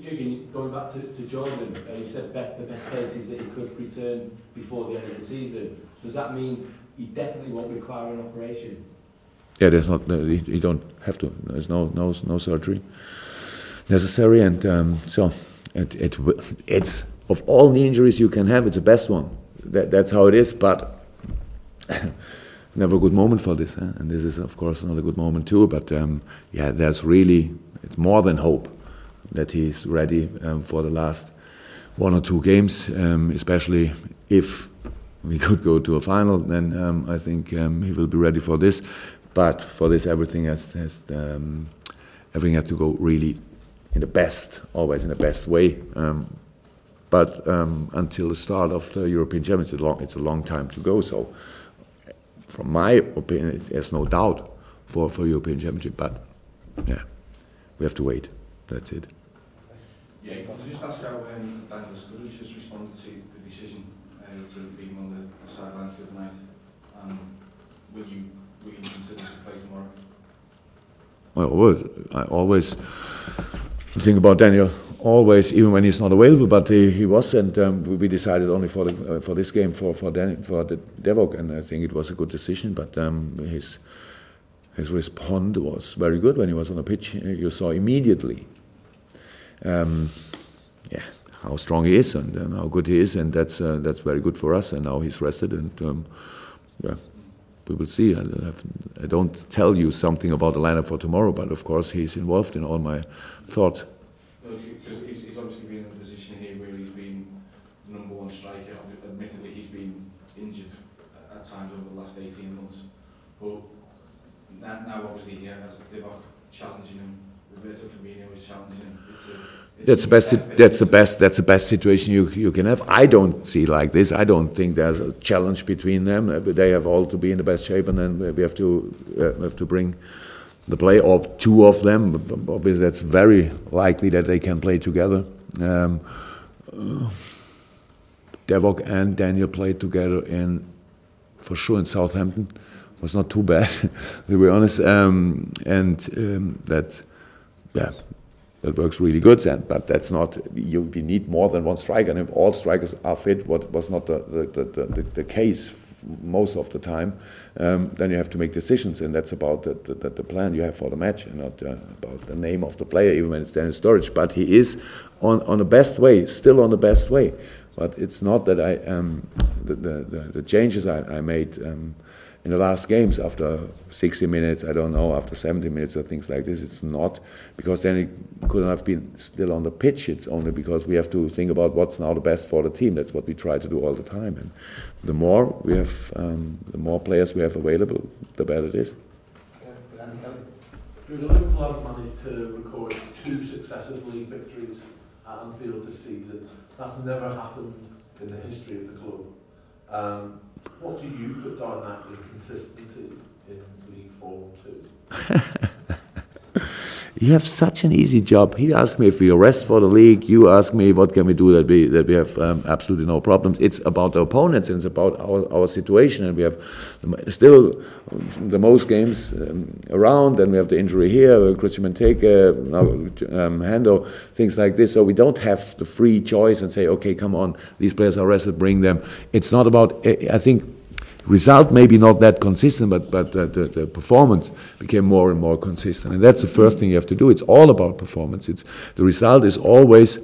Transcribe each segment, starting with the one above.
Jurgen, going back to Jordan, you said the best case is that he could return before the end of the season. Does that mean he definitely won't require an operation? Yeah, there's not. You don't have to. There's no surgery necessary, and so it's of all the injuries you can have, it's the best one. That's how it is. But never a good moment for this, and this is of course not a good moment too. But yeah, it's more than hope that he's ready for the last 1 or 2 games, especially if we could go to a final. Then I think he will be ready for this. But for this, everything has to go really in the best, always in the best way. But until the start of the European Championship, it's a long time to go. So, from my opinion, there's no doubt for European Championship. But yeah, we have to wait. That's it. Yeah, could I just ask how Daniel Sturridge has responded to the decision to be on the sidelines for the night? Will you consider to play tomorrow? I always think about Daniel. Always, even when he's not available, but he was, and we decided only for this game for the Devok, and I think it was a good decision. But his response was very good when he was on the pitch. You saw immediately, yeah, how strong he is and how good he is, and that's very good for us. And now he's rested, and yeah, we will see. I don't tell you something about the lineup for tomorrow, but of course he's involved in all my thoughts. Because he's obviously been in a position here where he's been the #1 striker. Admittedly, he's been injured at times over the last 18 months. But now obviously he has Divock challenging him. Roberto Firmino is challenging him. That's the best situation you can have. I don't see like this. I don't think there's a challenge between them. They have all to be in the best shape, and then we have to bring the play, or 2 of them. Obviously, that's very likely that they can play together. Devok and Daniel played together for sure in Southampton. It was not too bad, to be honest. That works really good. But that's not. We need more than 1 striker, and if all strikers are fit, what was not the case most of the time, then you have to make decisions, and that's about the plan you have for the match, and not about the name of the player, even when it's Daniel Sturridge. But he is on the best way, still on the best way. But it's not that the changes I made in the last games after 60 minutes, I don't know, after 70 minutes or things like this, it's not because then it couldn't have been still on the pitch. It's only because we have to think about what's now the best for the team. That's what we try to do all the time. And the more we have, the more players we have available, the better it is. Liverpool have managed to record 2 successive league victories at Anfield this season. That's never happened in the history of the club. What do you put down that inconsistency in league form to? You have such an easy job. He asked me if we rest for the league. You ask me what can we do that we have absolutely no problems. It's about the opponents and it's about our situation. And we have still the most games around. And we have the injury here, Christian Benteke, now Hendo, things like this. So we don't have the free choice and say, okay, come on, these players are rested, bring them. It's not about. I think. Result maybe not that consistent, but the performance became more and more consistent, and that's the first thing you have to do. It's all about performance. The result is always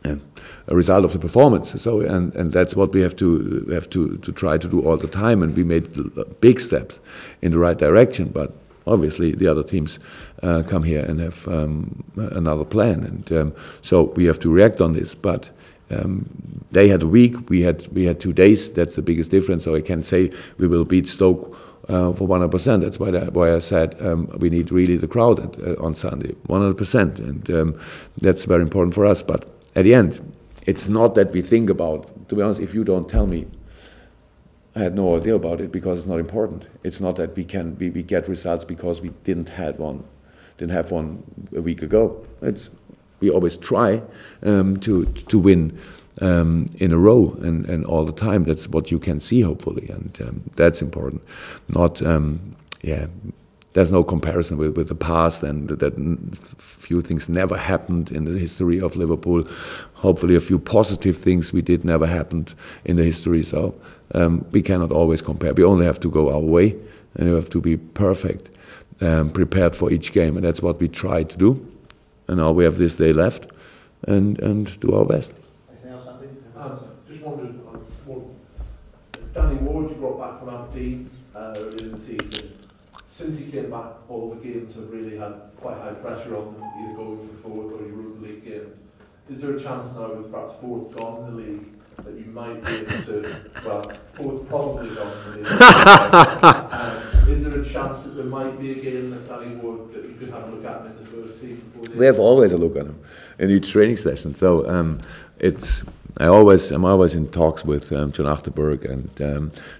a result of the performance. So and that's what we have to try to do all the time. And we made big steps in the right direction, but obviously the other teams come here and have another plan, and so we have to react on this. But. They had a week, we had 2 days. That's the biggest difference. So I can say we will beat Stoke for 100%. That's why I said we need really the crowd on Sunday, 100%, and that's very important for us. But at the end, it's not that we think about. To be honest, if you don't tell me, I had no idea about it because it's not important. It's not that we get results because we didn't have one a week ago. We always try to win in a row and all the time. That's what you can see, hopefully, and that's important. Not there's no comparison with the past, and that few things never happened in the history of Liverpool. Hopefully a few positive things we did never happened in the history, so we cannot always compare. We only have to go our way, and you have to be perfect, prepared for each game, and that's what we try to do. And now we have this day left, and do our best. Anything else, Andy? Just wondered, Danny Ward you brought back from Aberdeen earlier in the season. Since he came back, all the games have really had quite high pressure on them, either going for fourth or Europa League games. Is there a chance now, with perhaps fourth gone in the league, that you might be able to, well, fourth probably gone in the league, is there a chance that there might be a game that Danny Ward, that you could have a look at in the first team before we have always a look at him in each training session, so I'm always in talks with John Achterberg, and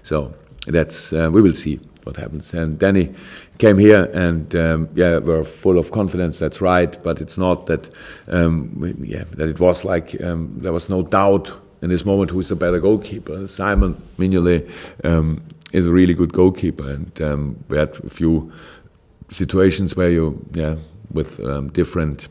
so that's we will see what happens. And Danny came here, and we're full of confidence. That's right, but it's not that that it was like there was no doubt in this moment who is a better goalkeeper. Simon Mignolet is a really good goalkeeper, and we had a few situations where with different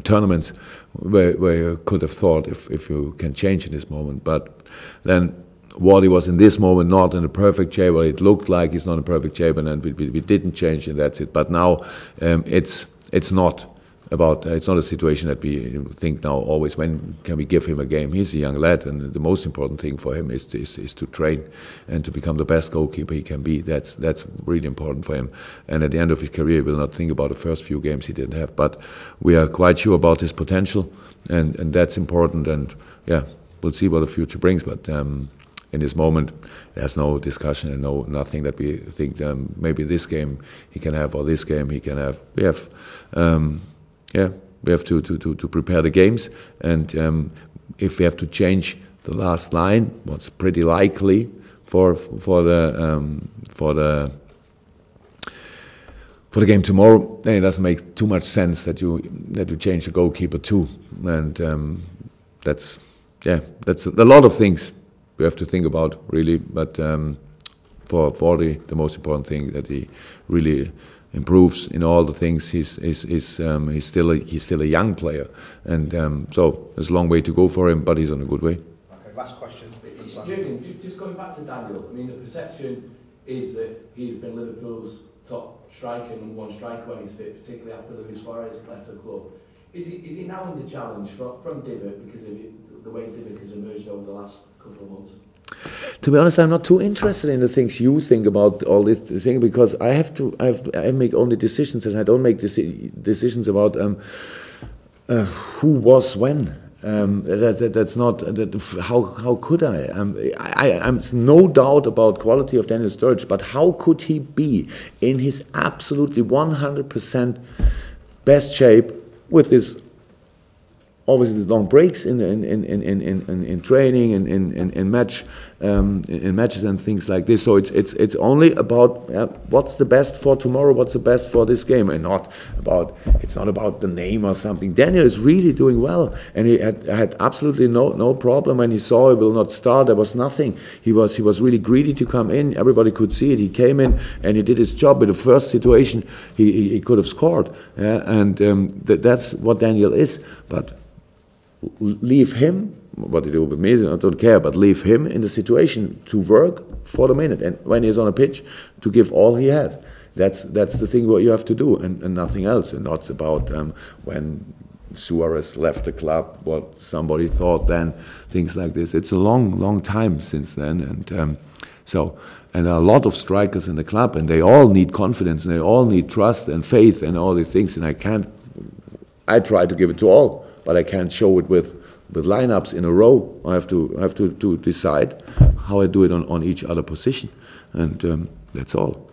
tournaments where you could have thought if you can change in this moment, but then Wardy was in this moment not in a perfect shape, or it looked like he's not in perfect shape, and then we didn't change, and that's it. But now it's not a situation that we think now always when can we give him a game. He's a young lad, and the most important thing for him is to train and to become the best goalkeeper he can be. That's really important for him. And at the end of his career, he will not think about the first few games he didn't have. But we are quite sure about his potential, and that's important. And we'll see what the future brings. But in this moment, there's no discussion and nothing that we think maybe this game he can have or this game he can have. We have to prepare the games, and if we have to change the last line, what's pretty likely for the game tomorrow, then it doesn't make too much sense that you change the goalkeeper too, and that's a lot of things we have to think about really, but for Wardy, the most important thing that he really improves in all the things. He's still a young player, and so there's a long way to go for him, but he's on a good way. Okay, last question. Jurgen, just going back to Daniel, I mean, the perception is that he's been Liverpool's top striker, #1 striker when he's fit, particularly after Luis Suarez left the club. Is he now in the challenge from Divock because of the way Divock has emerged over the last couple of months? To be honest, I'm not too interested in the things you think about all this thing, because I make only decisions, and I don't make decisions about who was when. That's not. How could I? I'm no doubt about quality of Daniel Sturridge, but how could he be in his absolutely 100% best shape with this? Obviously, the long breaks in training and in matches and things like this. So it's only about what's the best for tomorrow, what's the best for this game, and it's not about the name or something. Daniel is really doing well, and he had absolutely no problem when he saw he will not start. There was nothing. He was really greedy to come in. Everybody could see it. He came in and he did his job. In the first situation, he could have scored, and that's what Daniel is. But leave him, what he do with me, I don't care, but leave him in the situation to work for the minute, and when he's on a pitch, to give all he has. That's the thing what you have to do, and nothing else. And not about when Suarez left the club, what somebody thought then, things like this. It's a long time since then, and and there are a lot of strikers in the club, and they all need confidence, and they all need trust and faith and all these things, and I try to give it to all, but I can't show it with lineups in a row. I have to decide how I do it on each other position, and that's all.